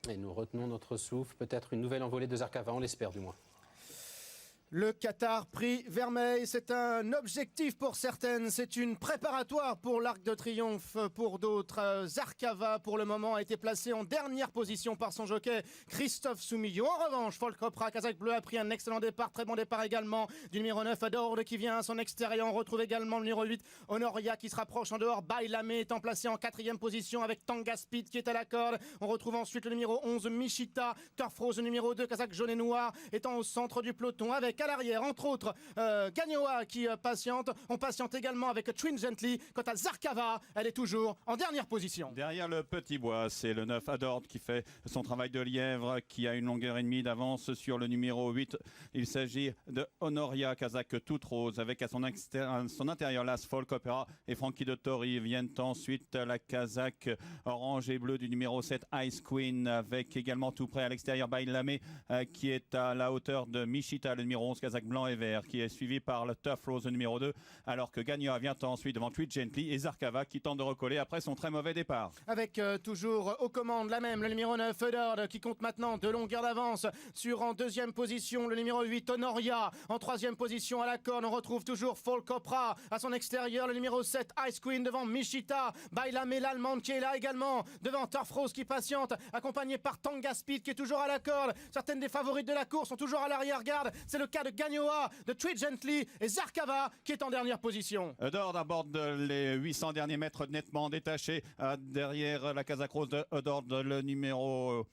Et nous retenons notre souffle, peut-être une nouvelle envolée de Zarkava, on l'espère du moins. Le Qatar Prix Vermeille, c'est un objectif pour certaines, c'est une préparatoire pour l'Arc de Triomphe pour d'autres. Zarkava, pour le moment, a été placé en dernière position par son jockey Christophe Soumillon. En revanche, Folkopra, Kazakh Bleu, a pris un excellent départ, très bon départ également du numéro 9, Dar Re qui vient à son extérieur. On retrouve également le numéro 8, Honoria, qui se rapproche en dehors. Bailamé étant placé en 4e position avec Tanga Speed qui est à la corde. On retrouve ensuite le numéro 11, Michita, Turf Rose, le numéro 2, Kazakh Jaune et Noir, étant au centre du peloton avec à l'arrière, entre autres, Gagnoa qui patiente. On patiente également avec Twin Gently. Quant à Zarkava, elle est toujours en dernière position. Derrière le petit bois, c'est le 9 Adord qui fait son travail de lièvre, qui a une longueur et demie d'avance sur le numéro 8. Il s'agit de Honoria, Kazakh toute rose, avec à son intérieur l'As Folk Opera et Frankie de Tori. Viennent ensuite la Kazakh orange et bleu du numéro 7 Ice Queen, avec également tout près à l'extérieur Bailamé qui est à la hauteur de Michita, le numéro 11 Kazakh blanc et vert, qui est suivi par le Tough Rose numéro 2, alors que Gagnoa vient ensuite devant Tweet Gently et Zarkava qui tente de recoller après son très mauvais départ. Avec toujours aux commandes la même, le numéro 9 Eudord qui compte maintenant 2 longueurs d'avance sur en 2e position le numéro 8 Honoria. En 3e position à la corde, on retrouve toujours Folkopra à son extérieur, le numéro 7 Ice Queen devant Michita. Bailamé l'allemande qui est là également devant Turf Rose qui patiente, accompagné par Tanga Speed qui est toujours à la corde. Certaines des favorites de la course sont toujours à l'arrière-garde. C'est le cas de Gagnoa, de Tweet Gently et Zarkava qui est en dernière position. Eudord aborde les 800 derniers mètres nettement détachés derrière la Kazakh Rose de Eudord, le numéro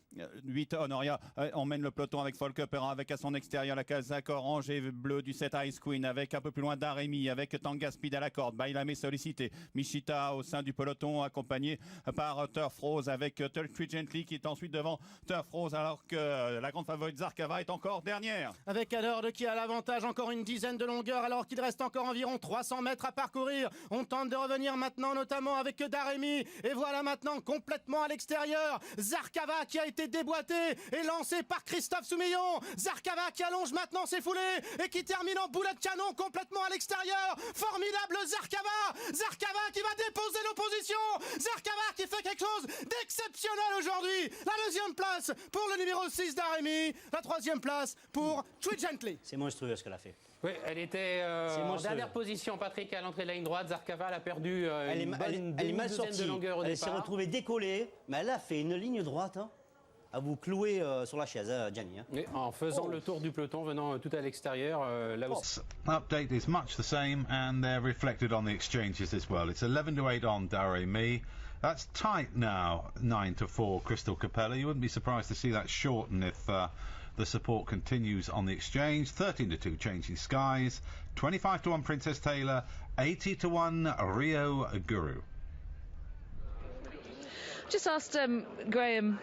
8 Honoria emmène le peloton avec Folk Opera, avec à son extérieur la Kazakh orange et bleu du 7 Ice Queen, avec un peu plus loin Dar Re Mi, avec Tanga Speed à la corde, Bailamé sollicité, Michita au sein du peloton accompagné par Turf Rose avec Tweet Gently qui est ensuite devant Turf Rose, alors que la grande favorite Zarkava est encore dernière. Avec Adord qui a l'avantage, encore une dizaine de longueurs alors qu'il reste encore environ 300 mètres à parcourir. On tente de revenir maintenant notamment avec Dar Re Mi et voilà maintenant complètement à l'extérieur Zarkava qui a été déboîté et lancé par Christophe Soumillon. Zarkava qui allonge maintenant ses foulées et qui termine en boulet de canon complètement à l'extérieur. Formidable Zarkava. Zarkava qui va déposer l'opposition. Zarkava qui fait quelque chose d'exceptionnel aujourd'hui. La 2e place pour le numéro 6 Dar Re Mi. La 3e place pour Tweet Gently. C'est monstrueux ce qu'elle a fait. Oui, elle était en dernière position, Patrick, à l'entrée de la ligne droite. Zarkava, elle a perdu une mal douzaine sortie. de longueurs au elle départ. s'est retrouvée décollée, mais elle a fait une ligne droite à vous clouer sur la chaise, Gianni. Et en faisant le tour du peloton, venant tout à l'extérieur, là aussi. Update is much the same, and they're reflected on the exchanges as well. It's 11-8 on Dar Re Mi. That's tight now, 9-4 Crystal Capella. You wouldn't be surprised to see that shorten if the support continues on the exchange. 13-2 Changing Skies, 25-1 Princess Taylor, 80-1 Rio Guru. Just asked Graham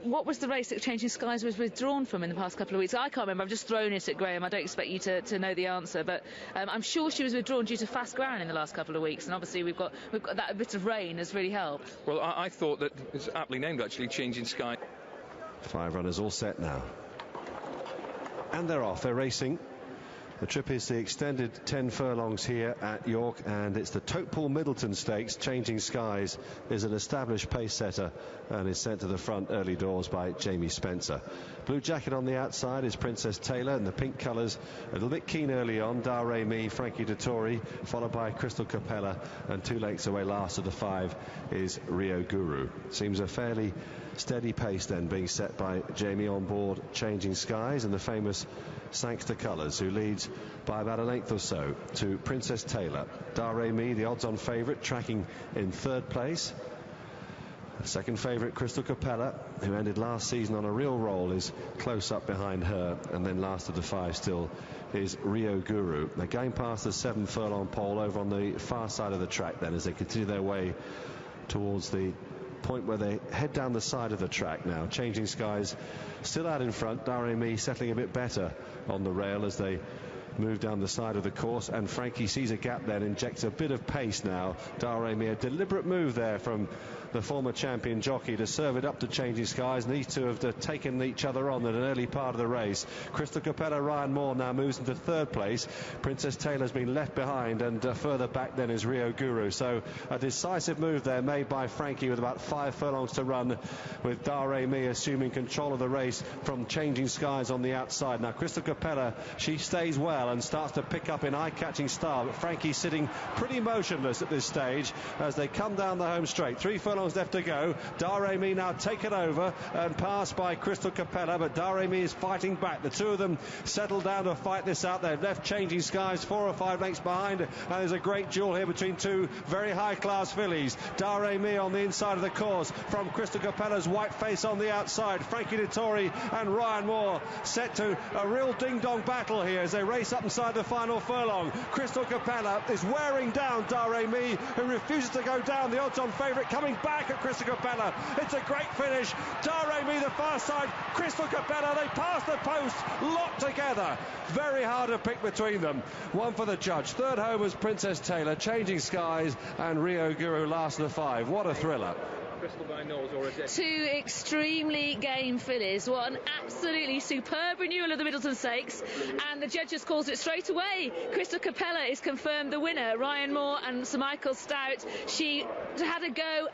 what was the race that Changing Skies was withdrawn from in the past couple of weeks? I can't remember. I've just thrown it at Graham. I don't expect you to know the answer, but I'm sure she was withdrawn due to fast ground in the last couple of weeks, and obviously we've got that bit of rain has really helped. Well, I thought that it's aptly named actually, Changing Sky. 5 runners all set now, and they're off. They're racing. The trip is the extended 10 furlongs here at York, and it's the Totepool Middleton Stakes. Changing Skies is an established pace setter and is sent to the front early doors by Jamie Spencer. Blue jacket on the outside is Princess Taylor, and the pink colours a little bit keen early on. Dar Re Mi, Frankie de Tori, followed by Crystal Capella, and 2 lengths away last of the 5 is Rio Guru. Seems a fairly steady pace then being set by Jamie on board Changing Skies, and the famous Sangster Colours, who leads by about a length or so to Princess Taylor. Dar Re Mi, the odds-on favourite, tracking in 3rd place. Second favourite Crystal Capella, who ended last season on a real roll, is close up behind her, and then last of the 5 still is Rio Guru. They're going past the 7 furlong pole over on the far side of the track then, as they continue their way towards the point where they head down the side of the track now. Changing Skies still out in front. Dar Re Mi settling a bit better on the rail as they move down the side of the course, and Frankie sees a gap then, injects a bit of pace now. Dar Re Mi, a deliberate move there from the former champion jockey to serve it up to Changing Skies, and these two have taken each other on at an early part of the race. Crystal Capella, Ryan Moore now moves into third place. Princess Taylor's been left behind, and further back then is Rio Guru. So a decisive move there made by Frankie with about 5 furlongs to run, with Dar Re Mi assuming control of the race from Changing Skies on the outside. Now Crystal Capella, she stays well and starts to pick up in eye-catching style, but Frankie's sitting pretty motionless at this stage as they come down the home straight. 3 furlongs left to go. Dar Re Mi now taken over and passed by Crystal Capella, but Dar Re Mi is fighting back. The two of them settle down to fight this out. They've left Changing Skies 4 or 5 lengths behind, and there's a great duel here between two very high-class fillies. Dar Re Mi on the inside of the course from Crystal Capella's white face on the outside. Frankie Dettori and Ryan Moore set to a real ding-dong battle here as they race up inside the final furlong. Crystal Capella is wearing down Dar Re Mi, who refuses to go down. The odds-on favourite coming back at Crystal Capella. It's a great finish. Dar Re Mi the far side, Crystal Capella, they pass the post, locked together. Very hard to pick between them. One for the judge. Third home was Princess Taylor, Changing Skies, and Rio Guru last of the 5. What a thriller. Two extremely game fillies. What an absolutely superb renewal of the Middleton Stakes, and the judges calls it straight away. Crystal Capella is confirmed the winner. Ryan Moore and Sir Michael Stout, she had a go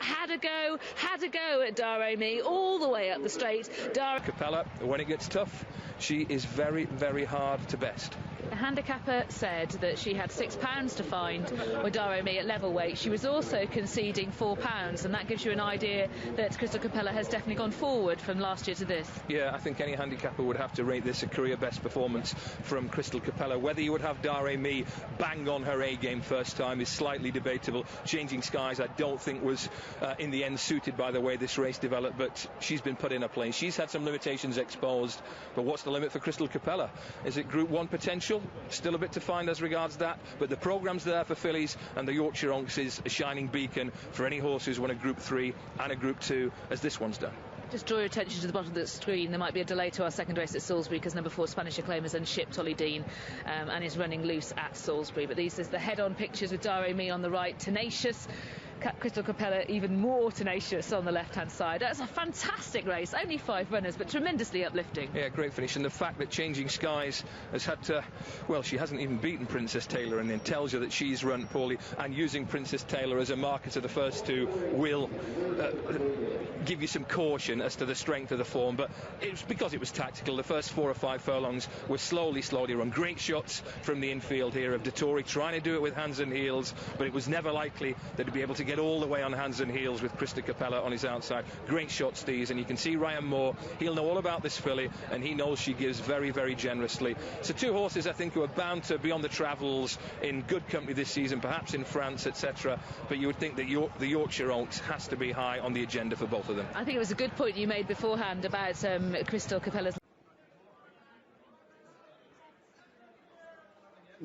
at Dar Re Mi all the way up the straight. Capella, when it gets tough, she is very, very hard to best. The handicapper said that she had £6 to find with Dar Re Mi at level weight. She was also conceding £4, and that gives you an idea that Crystal Capella has definitely gone forward from last year to this. Yeah, I think any handicapper would have to rate this a career best performance from Crystal Capella. Whether you would have Dar Re Mi bang on her A game first time is slightly debatable. Changing Skies I don't think was in the end suited by the way this race developed, but she's been put in a place. She's had some limitations exposed, but what's the limit for Crystal Capella? Is it Group 1 potential? Still a bit to find as regards that, but the programme's there for fillies, and the Yorkshire Oaks is a shining beacon for any horse who's won a Group 3 and a Group 2, as this one's done. Just draw your attention to the bottom of the screen. There might be a delay to our second race at Salisbury because number 4 Spanish Acclaim has unshipped Ollie Dean and is running loose at Salisbury. But these is the head-on pictures with Dar Re Mi on the right, tenacious. Crystal Capella even more tenacious on the left-hand side. That's a fantastic race. Only 5 runners, but tremendously uplifting. Yeah, great finish. And the fact that Changing Skies has had to, well, she hasn't even beaten Princess Taylor, and then tells you that she's run poorly, and using Princess Taylor as a marker to the first two will give you some caution as to the strength of the form. But it was because it was tactical. The first 4 or 5 furlongs were slowly run. Great shots from the infield here of Dettori, trying to do it with hands and heels, but it was never likely that he'd be able to get all the way on hands and heels with Crystal Capella on his outside. Great shots these, and you can see Ryan Moore, he'll know all about this filly, and he knows she gives very, very generously. So 2 horses I think who are bound to be on the travels in good company this season, perhaps in France, etc. But you would think that the Yorkshire Oaks has to be high on the agenda for both of them. I think it was a good point you made beforehand about Crystal Capella's.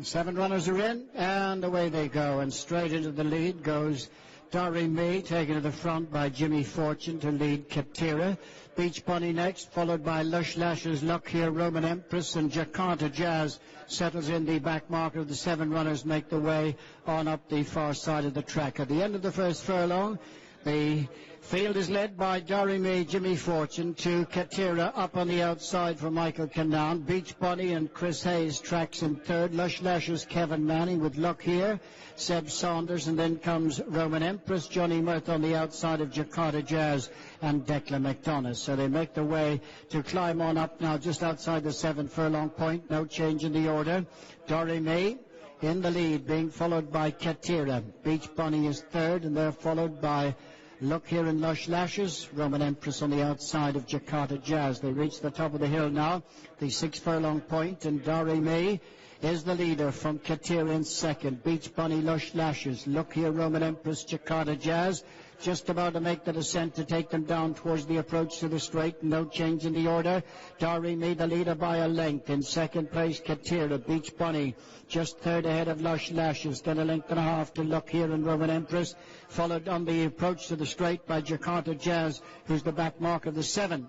7 runners are in, and away they go, and straight into the lead goes Dar Re Mi, taken to the front by Jimmy Fortune to lead Katira. Beach Bunny next, followed by Lush Lashes, Luck Here, Roman Empress, and Jakarta Jazz settles in the back marker of the 7 runners, make the way on up the far side of the track. At the end of the first furlong, the field is led by Dar Re Mi, Jimmy Fortune, to Katira up on the outside for Michael Canaan. Beach Bunny and Chris Hayes tracks in third. Lush Lashes, Kevin Manning with Luck Here, Seb Saunders, and then comes Roman Empress, Johnny Mirth on the outside of Jakarta Jazz and Declan McDonough. So they make the way to climb on up now just outside the 7 furlong point. No change in the order. Dar Re Mi in the lead, being followed by Katira. Beach Bunny is third, and they're followed by Look Here and Lush Lashes. Roman Empress on the outside of Jakarta Jazz. They reach the top of the hill now, the 6 furlong point, and Dar Re Mi is the leader from Katira in second. Beach Bunny, Lush Lashes, Look Here, Roman Empress, Jakarta Jazz. Just about to make the descent to take them down towards the approach to the straight. No change in the order. Dar Re Mi the leader by a length. In second place, Katira. Beach Bunny just third ahead of Lush Lashes. Then a length and a half to Luck Here and Roman Empress. Followed on the approach to the straight by Jakarta Jazz, who's the back mark of the 7.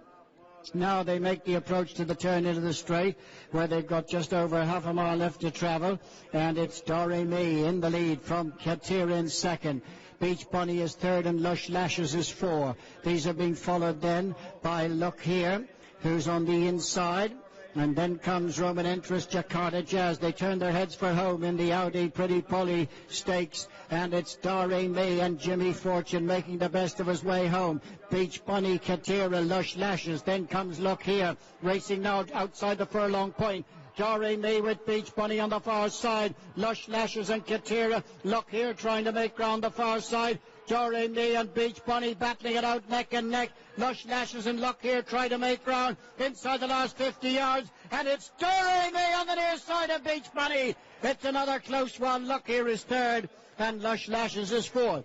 Now they make the approach to the turn into the straight, where they've got just over half a mile left to travel, and it's Dar Re Mi in the lead from Katira in second. Beach Bunny is third and Lush Lashes is four. These are being followed then by Look Here, who's on the inside. And then comes Roman Empress, Jakarta Jazz. They turn their heads for home in the Audi Pretty Polly Stakes. And it's Dar Re Mi and Jimmy Fortune making the best of his way home. Beach Bunny, Katira, Lush Lashes. Then comes Look Here, racing now outside the furlong point. Dar Re Mi with Beach Bunny on the far side. Lush Lashes and Katira. Look Here trying to make ground the far side. Dar Re Mi and Beach Bunny battling it out neck and neck. Lush Lashes and Look Here try to make ground inside the last 50 yards. And it's Dar Re Mi on the near side of Beach Bunny. It's another close one. Look Here is third and Lush Lashes is fourth.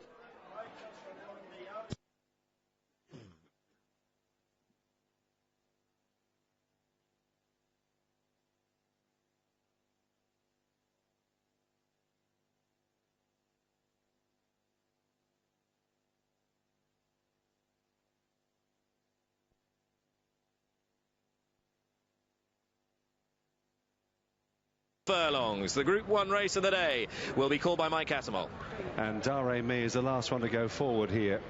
Furlongs. The Group 1 race of the day will be called by Mike Attamol. And Dar Re Mi is the last one to go forward here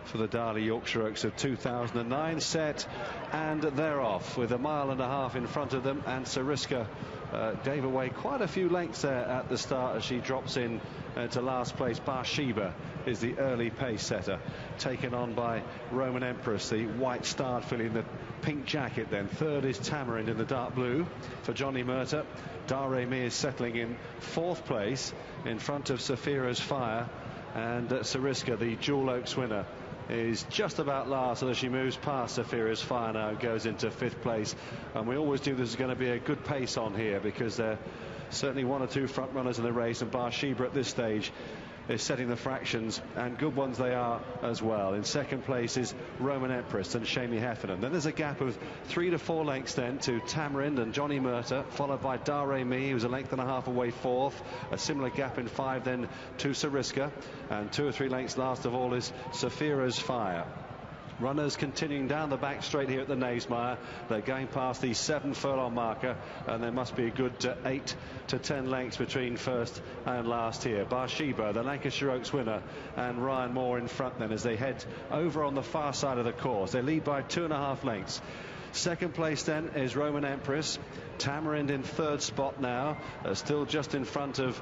for the Darley Yorkshire Oaks of 2009. Set, and they're off with a mile and a half in front of them, and Sariska gave away quite a few lengths there at the start as she drops in to last place. Bathsheba is the early pace setter, taken on by Roman Empress, the white starred filly in the pink jacket. Then third is Tamarind in the dark blue for Johnny Murtagh. Dar Re Mi is settling in fourth place in front of Saphira's Fire, and Sariska, the Jewel Oaks winner, is just about last, and as she moves past Saphira's Fire now, goes into fifth place. And we always do, this is going to be a good pace on here, because there are certainly one or two front runners in the race, and Bathsheba at this stage is setting the fractions, and good ones they are as well. In second place is Roman Empress and Sheema Heffernan. Then there's a gap of 3 to 4 lengths then to Tamarind and Johnny Murtagh, followed by Dar Re Mi, who's a length and a half away fourth. A similar gap in 5 then to Sariska, and 2 or 3 lengths last of all is Saphira's Fire. Runners continuing down the back straight here at the Naysmire. They're going past the 7 furlong marker, and there must be a good 8 to 10 lengths between first and last here. Bathsheba, the Lancashire Oaks winner, and Ryan Moore in front then as they head over on the far side of the course. They lead by 2.5 lengths. Second place then is Roman Empress. Tamarind in third spot now, still just in front of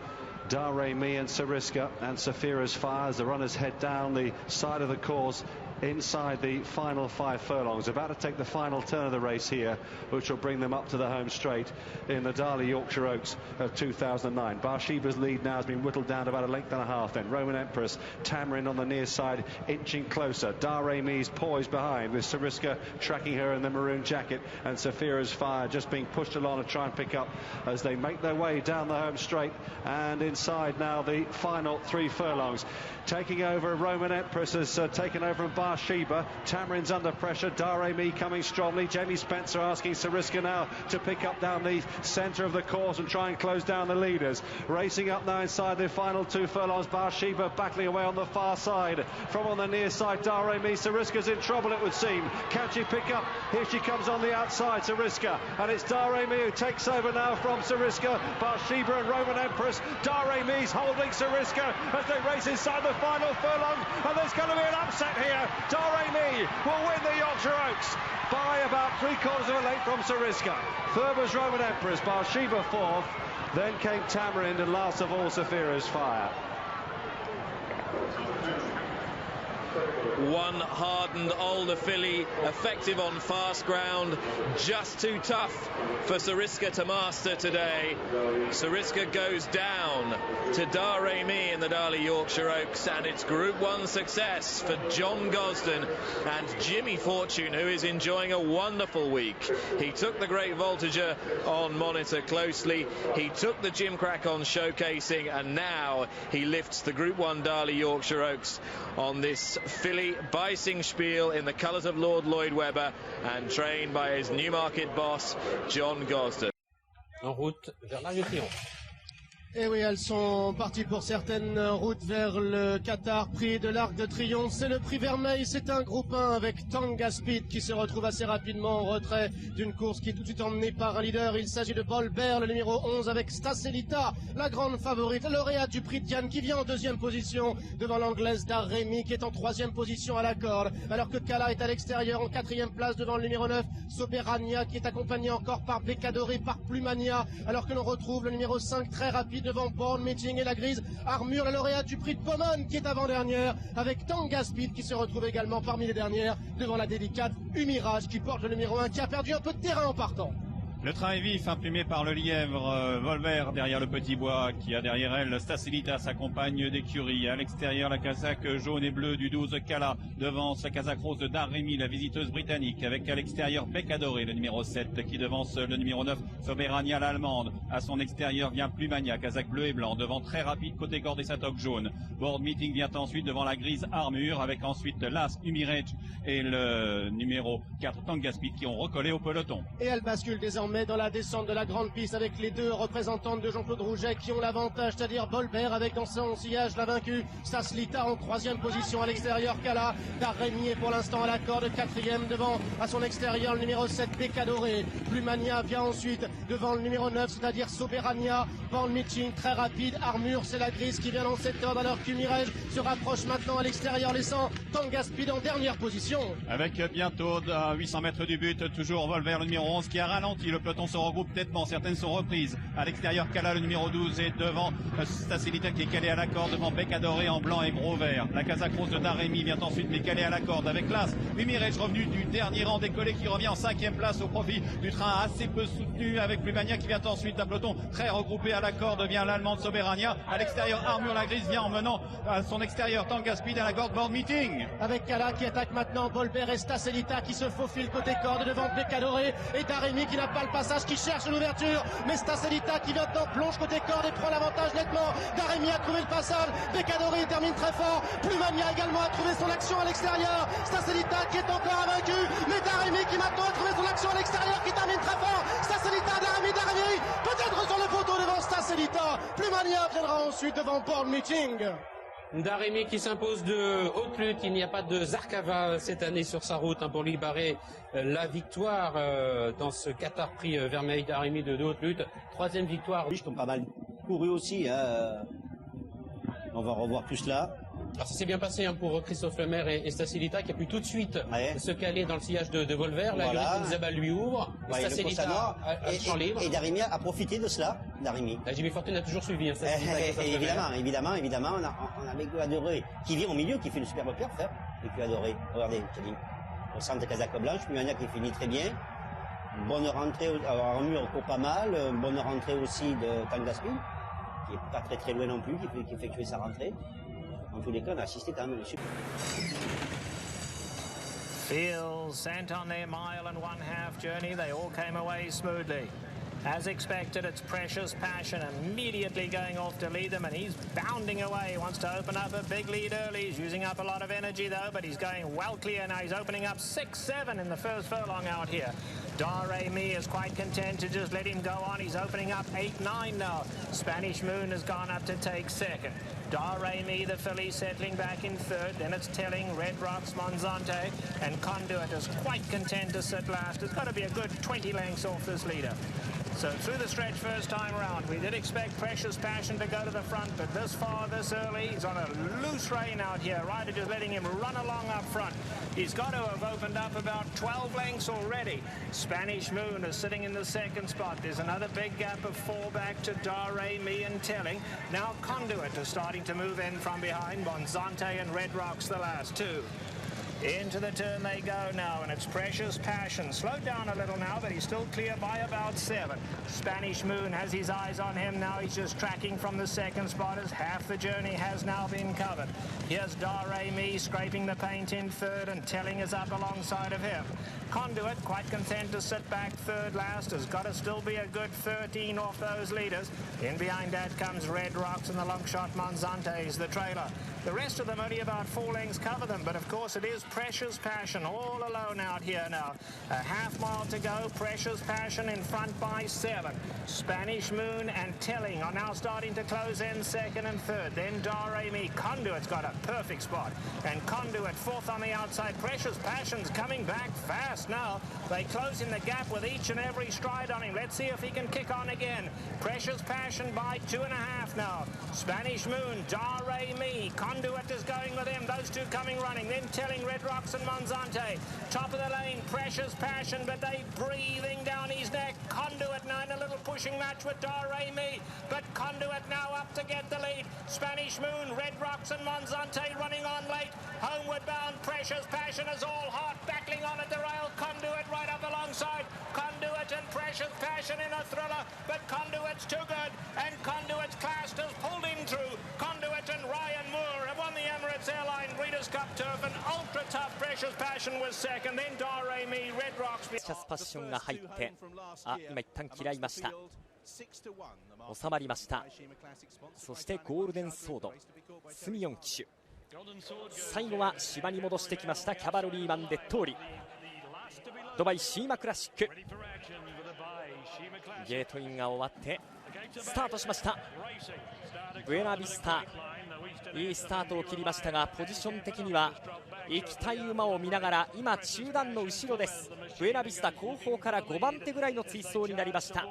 Dar Re Mi and Sariska and Saphira's Fire as the runners head down the side of the course inside the final 5 furlongs, about to take the final turn of the race here, which will bring them up to the home straight in the Darley Yorkshire Oaks of 2009. Bathsheba's lead now has been whittled down to about a length and a half then. Roman Empress, Tamarind on the near side, inching closer. Dar Re Mi's poised behind, with Sariska tracking her in the maroon jacket, and Saphira's Fire just being pushed along to try and pick up as they make their way down the home straight. And inside now the final 3 furlongs. Taking over, Roman Empress has taken over from Bathsheba. Tamarind's under pressure. Dar Re Mi coming strongly. Jamie Spencer asking Sariska now to pick up down the centre of the course and try and close down the leaders. Racing up now inside the final 2 furlongs. Bathsheba battling away on the far side. From on the near side, Dar Re Mi. Sariska's in trouble, it would seem. Can she pick up? Here she comes on the outside, Sariska. And it's Dar Re Mi who takes over now from Sariska. Bathsheba and Roman Empress. Dar Re Mi's holding Sariska as they race inside the final furlong, and there's going to be an upset here. Dar Re Mi will win the Yorkshire Oaks by about 3/4 of a length from Sariska. Third was Roman Empress, Bathsheba fourth, then came Tamarind, and last of all Saphira's Fire. One hardened older filly, effective on fast ground, just too tough for Sariska to master today. Sariska goes down to Dar Re Mi in the Darley Yorkshire Oaks, and it's Group 1 success for John Gosden and Jimmy Fortune, who is enjoying a wonderful week. He took the Great Voltager on monitor closely, he took the Gimcrack on showcasing, and now he lifts the Group 1 Darley Yorkshire Oaks on this filly Bicing Spiel in the colours of Lord Lloyd Webber, and trained by his Newmarket boss, John Gosden. En route vers l'Arc de Triomphe. Et oui, elles sont parties pour certaines routes vers le Qatar, prix de l'Arc de Triomphe. C'est le prix Vermeille, c'est un groupe 1 avec Tanga Speed qui se retrouve assez rapidement en retrait d'une course qui est tout de suite emmenée par un leader. Il s'agit de Bolbert, le numéro 11 avec Stacelita, la grande favorite, lauréate du prix de Diane qui vient en deuxième position devant l'anglaise Dar Re Mi qui est en troisième position à la corde. Alors que Kala est à l'extérieur en quatrième place devant le numéro 9, Soberania qui est accompagné encore par Bécadoré, par Plumania. Alors que l'on retrouve le numéro 5 très rapide devant Born Meeting et la grise Armure, la lauréate du prix de Pomone qui est avant-dernière avec Tanga Speed qui se retrouve également parmi les dernières devant la délicate Humirage qui porte le numéro 1 qui a perdu un peu de terrain en partant. Le train est vif, imprimé par le lièvre, Volver derrière le petit bois, qui a derrière elle Stacelita, sa compagne d'écurie. À l'extérieur, la casaque jaune et bleue du 12 Kala, devance la casaque rose de Dar Re Mi, la visiteuse britannique, avec à l'extérieur Bécadoré, le numéro 7, qui devance le numéro 9, Soberania, l'allemande. À son extérieur vient Plumania, casaque bleu et blanc, devant très rapide côté corde et sa toque jaune. Board Meeting vient ensuite devant la grise Armure, avec ensuite l'As Humirage et le numéro 4 Tanga Speed qui ont recollé au peloton. Et elle bascule désormais dans la descente de la grande piste avec les deux représentantes de Jean-Claude Rouget qui ont l'avantage, c'est-à-dire Bolbert avec dans son sillage la vaincue, Stacelita en troisième position à l'extérieur, Kala, Dar Re Mi est pour l'instant à la corde, quatrième devant à son extérieur le numéro 7 Bécadoré, Plumania vient ensuite devant le numéro 9, c'est-à-dire Soberania, Born Meeting très rapide, Armure c'est la grise qui vient dans cette corde alors qu'Humirage se rapproche maintenant à l'extérieur laissant Tanga Speed en dernière position. Avec bientôt à 800 mètres du but, toujours Volver le numéro 11 qui a ralenti, le peloton se regroupe nettement, certaines sont reprises. À l'extérieur, Kala le numéro 12 est devant Stacelita qui est calé à la corde devant Bécadoré en blanc et gros vert. La casaque rose de Dar Re Mi vient ensuite mais calé à la corde avec l'As Humirage revenu du dernier rang décollé qui revient en cinquième place au profit du train assez peu soutenu avec Plumania qui vient ensuite un peloton très regroupé à la corde vient l'allemande Soberania. À l'extérieur, Armure la grise vient en menant à son extérieur Tanga Speed à la corde Board Meeting. Avec Kala qui attaque maintenant Bolbert et Stacelita qui se faufile côté corde devant Bécadoré et Dar Re Mi qui n'a pas le passage, qui cherche l'ouverture, mais Stacelita qui maintenant plonge côté corde et prend l'avantage nettement. Dar Re Mi a trouvé le passage, Bécadoré termine très fort, Plumania également a trouvé son action à l'extérieur, Stacelita qui est encore invaincu, mais Dar Re Mi qui maintenant a trouvé son action à l'extérieur, qui termine très fort, Stacelita, Dar Re Mi, peut-être sur le poteau devant Stacelita, Plumania viendra ensuite devant Born Meeting. Dar Re Mi qui s'impose de haute lutte, il n'y a pas de Zarkava cette année sur sa route pour lui barrer la victoire dans ce Qatar Prix Vermeille. Dar Re Mi de haute lutte, troisième victoire. Oui, je pas mal couru aussi, on va revoir tout cela. Alors ça s'est bien passé pour Christophe Lemaire et Stacelita qui a pu tout de suite se caler dans le sillage de Volver. La grille d'Isabelle lui ouvre, Stacelita a le champ libre. Et Dar Re Mi a profité de cela, Dar Re Mi. La JB Fortune a toujours suivi. Évidemment, on a Bécadoré qui vient au milieu, qui fait une superbe perf, Bécadoré, regardez, au centre de casaque blanche, Plumania qui finit très bien. Bonne rentrée, Armure court pas mal, bonne rentrée aussi de Tanga Speed, qui est pas très loin non plus, qui effectuait sa rentrée. En tous les cas, on a assisté quand même. Fields sent on their mile and 1/2 journey. They all came away smoothly. As expected, it's Precious Passion immediately going off to lead them, and he's bounding away. He wants to open up a big lead early. He's using up a lot of energy, though, but he's going well clear now. He's opening up 6-7 in the first furlong out here. Dar Re Mi is quite content to just let him go on. He's opening up 8-9 now. Spanish Moon has gone up to take second. Dar Re Mi, the filly, settling back in third. Then it's Telling, Red Rocks, Monzante, and Conduit is quite content to sit last. It's got to be a good 20 lengths off this leader. So through the stretch first time round, we did expect Precious Passion to go to the front, but this far, this early, he's on a loose rein out here. Ryder just letting him run along up front. He's got to have opened up about 12 lengths already. Spanish Moon is sitting in the second spot. There's another big gap of 4 back to Dar Re Mi and Telling. Now Conduit is starting to move in from behind. Monzante and Red Rocks the last two. Into the turn they go now, and it's Precious Passion. Slowed down a little now, but he's still clear by about 7. Spanish Moon has his eyes on him now. He's just tracking from the second spot as half the journey has now been covered. Here's Dar Re Mi scraping the paint in third, and Telling is up alongside of him. Conduit, quite content to sit back third last, has got to still be a good 13 off those leaders. In behind that comes Red Rocks, and the long shot Monzante is the trailer. The rest of them only about 4 lengths cover them, but of course it is Precious Passion all alone out here now. A half mile to go. Precious Passion in front by 7. Spanish Moon and Telling are now starting to close in second and third. Then Dar Re Mi. Conduit's got a perfect spot. And Conduit fourth on the outside. Precious Passion's coming back fast now. They close in the gap with each and every stride on him. Let's see if he can kick on again. Precious Passion by 2.5 now. Spanish Moon, Dar Re Mi. Conduit is going with him. Those two coming running. Then Telling, Red Rocks and Monzante. Top of the lane, Precious Passion, but they breathing down his neck. Conduit now in a little pushing match with Dar Re Mi. But Conduit now up to get the lead. Spanish Moon, Red Rocks and Monzante running on late. Homeward bound, Precious Passion is all hot, battling on at the rail. Conduit right up alongside. Conduit and Precious Passion in a thriller, but Conduit's too good, and Conduit's class has pulled him through. Conduit and Ryan Moore have won the Emirates Airline Breeders' Cup Turf, and ultra tough Precious Passion was second, then Dar Re Mi, Red Rocks. プレシャスパッションが入って、今一旦嫌いました。収まりました。そしてゴールデンソード、スミヨン騎手。最後は芝に戻してきましたキャバルリーマンデッドーリ。ドバイシーマクラシック。ゲートインが終わってスタートしました。ブエナビスタ、いいスタートを切りましたが、ポジション的には行きたい馬を見ながら今中段の後ろです。ブエナビスタ後方から5番手ぐらいの追走になりました。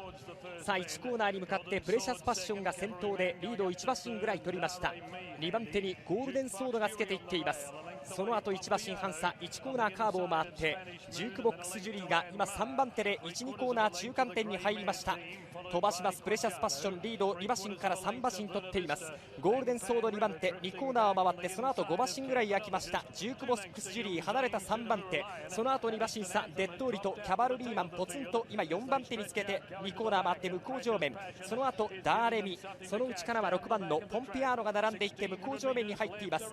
さあ1コーナーに向かってプレシャスパッションが先頭でリードを1馬身ぐらい取りました。2番手にゴールデンソードがつけていっています。その後1馬身半差、1コーナーカーブを回ってジュークボックスジュリーが今3番手で 1,2 コーナー中間点に入りました。飛ばしますプレシャスパッション、リードを2馬身から3馬身取っています。ゴールデンソード2番手、2コーナーを回ってその後5馬身ぐらい焼きました。ジュークボックスジュリー離れた3番手、その後2馬身差、デッドーリとキャバルリーマンポツンと今4番手につけて2コーナー回って向こう上面、その後ダーレミ、その内からは6番のポンピアーノが並んでいって向こう上面に入っています。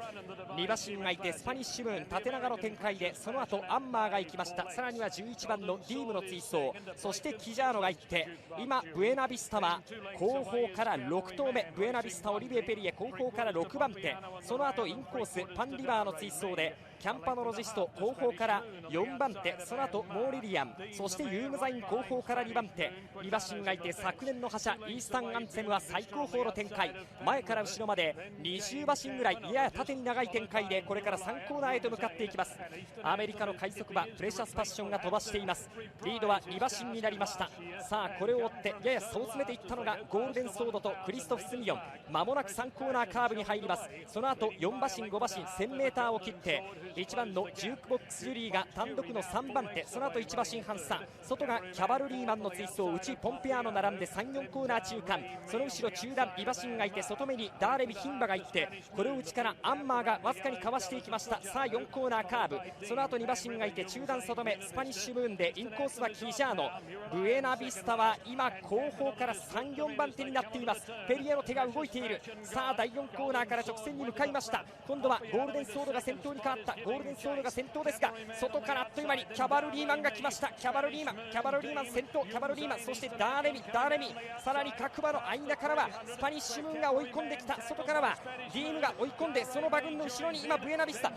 2馬身がいてスパニッシュムーン縦長の展開で、その後アンマーが行きました。さらには11番のディームの追走、そしてキジャーノが行って、今ブエナビスタは後方から6頭目、ブエナビスタオリビエペリエ後方から6番手、その後インコースパンリバーの追走でキャンパノロジスト後方から4番手、その後モーリリアン、そしてユームザイン後方から2番手、2馬身がいて昨年の覇者イースタンアンセムは最高峰の展開、前から後ろまで20馬身ぐらいやや縦に長い展開でこれから3コーナーへと向かっていきます。アメリカの快速馬プレシャスパッションが飛ばしています。リードは2馬身になりました。さあこれを追ってやや差を詰めていったのがゴールデンソードとクリストフ・スミヨン、間もなく3コーナーカーブに入ります。その後4馬身5馬身 1000m を切って1番のジュークボックスジュリーが単独の3番手、その後1馬身半差、外がキャバルリーマンの追走、内ポンペアーノ並んで 3,4 コーナー中間、その後ろ中段2馬身がいて外目にダーレミ牝馬がいって、これを内からアンマーがわずかにかわしていきました。さあ4コーナーカーブ、その後2馬身がいて中段外目スパニッシュムーンでインコースはキジャーノ、ブエナビスタは今後方から 3,4 番手になっています。ペリエの手が動いている。さあ第4コーナーから直線に向かいました。今度はゴールデンソードが先頭に変わった。ゴールデンソードが先頭ですが、外からあっという間にキャバルリーマンが来ました。キャバルリーマン先頭、キャバルリーマン、そしてダーレミ、さらに各馬の間からはスパニッシュムーンが追い込んできた。外からはディームが追い込んで、その馬群の後ろに今ブエナビスタ、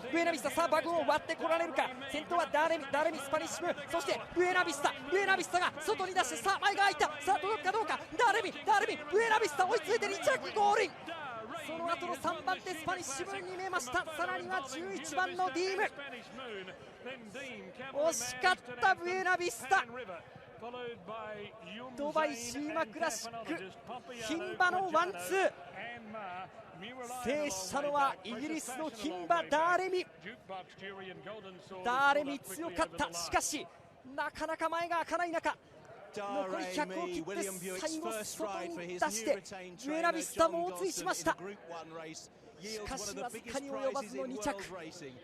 さあ馬群を割ってこられるか。先頭はダーレミスパニッシュムーン、そしてブエナビスタが外に出して、さあ前が開いた。さあ届くかどうか。ダーレミブエナビスタ追いついて2着ゴールイン。その後の3番手スパニッシュムーンに見えました。さらには11番のディーム、惜しかったブエナビスタ。ドバイシーマクラシック牝馬のワンツー、制したのはイギリスの牝馬ダーレミ強かった。しかしなかなか前が開かない中、残り100を切って最後外に出してブエナビスタ猛追しました。しかしわずかに及ばずの2着。